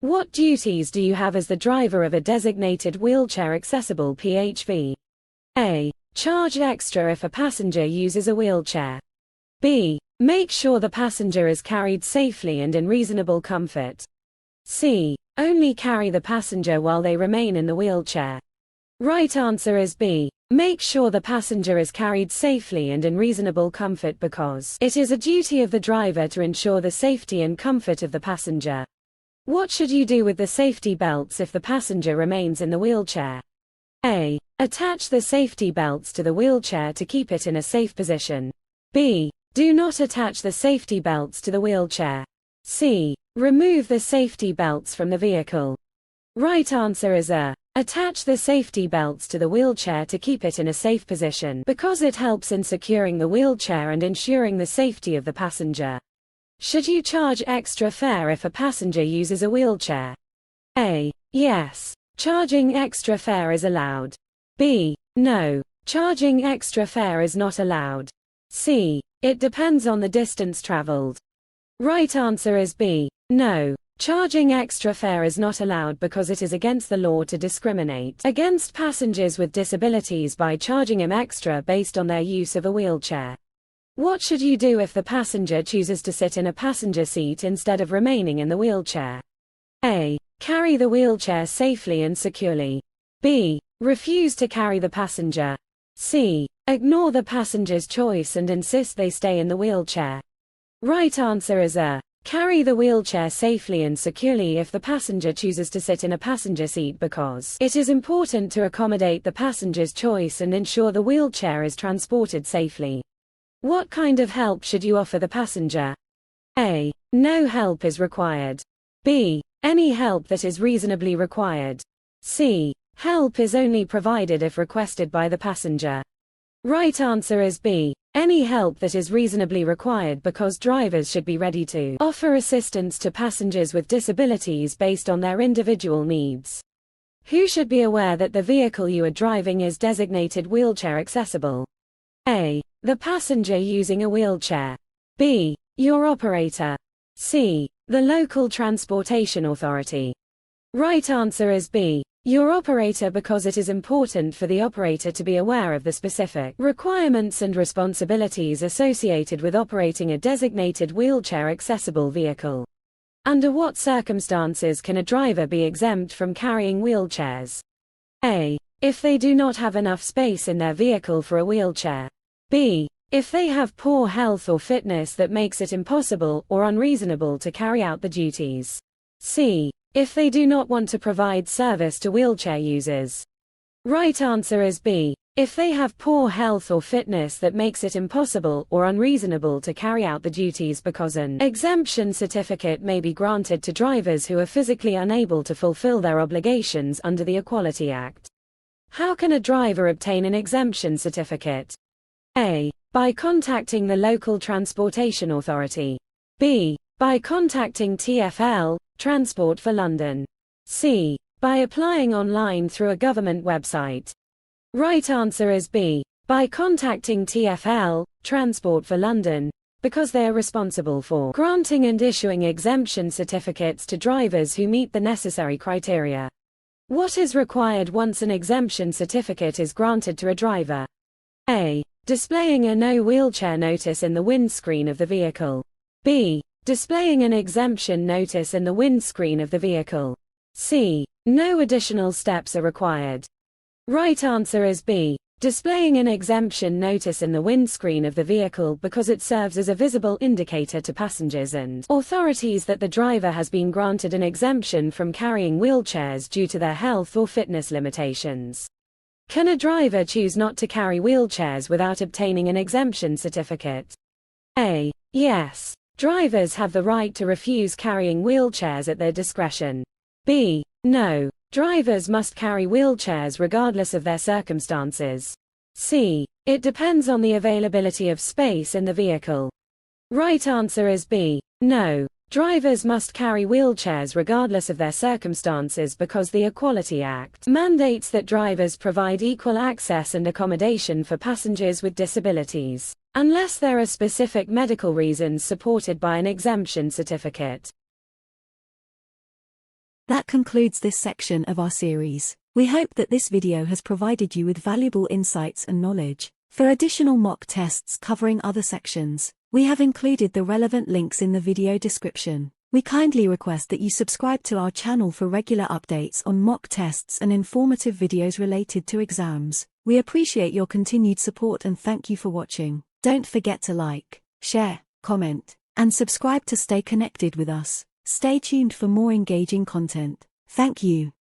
What duties do you have as the driver of a designated wheelchair-accessible PHV? A. Charge extra if a passenger uses a wheelchair. B. Make sure the passenger is carried safely and in reasonable comfort. C. Only carry the passenger while they remain in the wheelchair. Right answer is B. Make sure the passenger is carried safely and in reasonable comfort because it is a duty of the driver to ensure the safety and comfort of the passenger. What should you do with the safety belts if the passenger remains in the wheelchair? A. Attach the safety belts to the wheelchair to keep it in a safe position. B. Do not attach the safety belts to the wheelchair. C. Remove the safety belts from the vehicle. Right answer is A. Attach the safety belts to the wheelchair to keep it in a safe position because it helps in securing the wheelchair and ensuring the safety of the passenger. Should you charge extra fare if a passenger uses a wheelchair? A. Yes. Charging extra fare is allowed. B. No. Charging extra fare is not allowed. C. It depends on the distance traveled. Right answer is B. No. Charging extra fare is not allowed because it is against the law to discriminate against passengers with disabilities by charging them extra based on their use of a wheelchair. What should you do if the passenger chooses to sit in a passenger seat instead of remaining in the wheelchair? A. Carry the wheelchair safely and securely. B. Refuse to carry the passenger. C. Ignore the passenger's choice and insist they stay in the wheelchair. Right answer is A. Carry the wheelchair safely and securely if the passenger chooses to sit in a passenger seat because it is important to accommodate the passenger's choice and ensure the wheelchair is transported safely. What kind of help should you offer the passenger? A. No help is required. B. Any help that is reasonably required. C. Help is only provided if requested by the passenger. Right answer is B. Any help that is reasonably required because drivers should be ready to offer assistance to passengers with disabilities based on their individual needs. Who should be aware that the vehicle you are driving is designated wheelchair accessible? A. The passenger using a wheelchair. B. Your operator. C. The local transportation authority. Right answer is B. Your operator because it is important for the operator to be aware of the specific requirements and responsibilities associated with operating a designated wheelchair-accessible vehicle. Under what circumstances can a driver be exempt from carrying wheelchairs? A. If they do not have enough space in their vehicle for a wheelchair. B. If they have poor health or fitness that makes it impossible or unreasonable to carry out the duties. C. If they do not want to provide service to wheelchair users. Right answer is B. If they have poor health or fitness that makes it impossible or unreasonable to carry out the duties because an exemption certificate may be granted to drivers who are physically unable to fulfill their obligations under the Equality Act. How can a driver obtain an exemption certificate? A. By contacting the local transportation authority. B. By contacting TfL, Transport for London. C. By applying online through a government website. Right answer is B. By contacting TfL, Transport for London, because they are responsible for granting and issuing exemption certificates to drivers who meet the necessary criteria. What is required once an exemption certificate is granted to a driver? A. Displaying a no wheelchair notice in the windscreen of the vehicle. B. Displaying an exemption notice in the windscreen of the vehicle. C. No additional steps are required. Right answer is B. Displaying an exemption notice in the windscreen of the vehicle because it serves as a visible indicator to passengers and authorities that the driver has been granted an exemption from carrying wheelchairs due to their health or fitness limitations. Can a driver choose not to carry wheelchairs without obtaining an exemption certificate? A. Yes. Drivers have the right to refuse carrying wheelchairs at their discretion. B. No. Drivers must carry wheelchairs regardless of their circumstances. C. It depends on the availability of space in the vehicle. Right answer is B. No. Drivers must carry wheelchairs regardless of their circumstances because the Equality Act mandates that drivers provide equal access and accommodation for passengers with disabilities, unless there are specific medical reasons supported by an exemption certificate. That concludes this section of our series. We hope that this video has provided you with valuable insights and knowledge. For additional mock tests covering other sections, we have included the relevant links in the video description. We kindly request that you subscribe to our channel for regular updates on mock tests and informative videos related to exams. We appreciate your continued support and thank you for watching. Don't forget to like, share, comment, and subscribe to stay connected with us. Stay tuned for more engaging content. Thank you.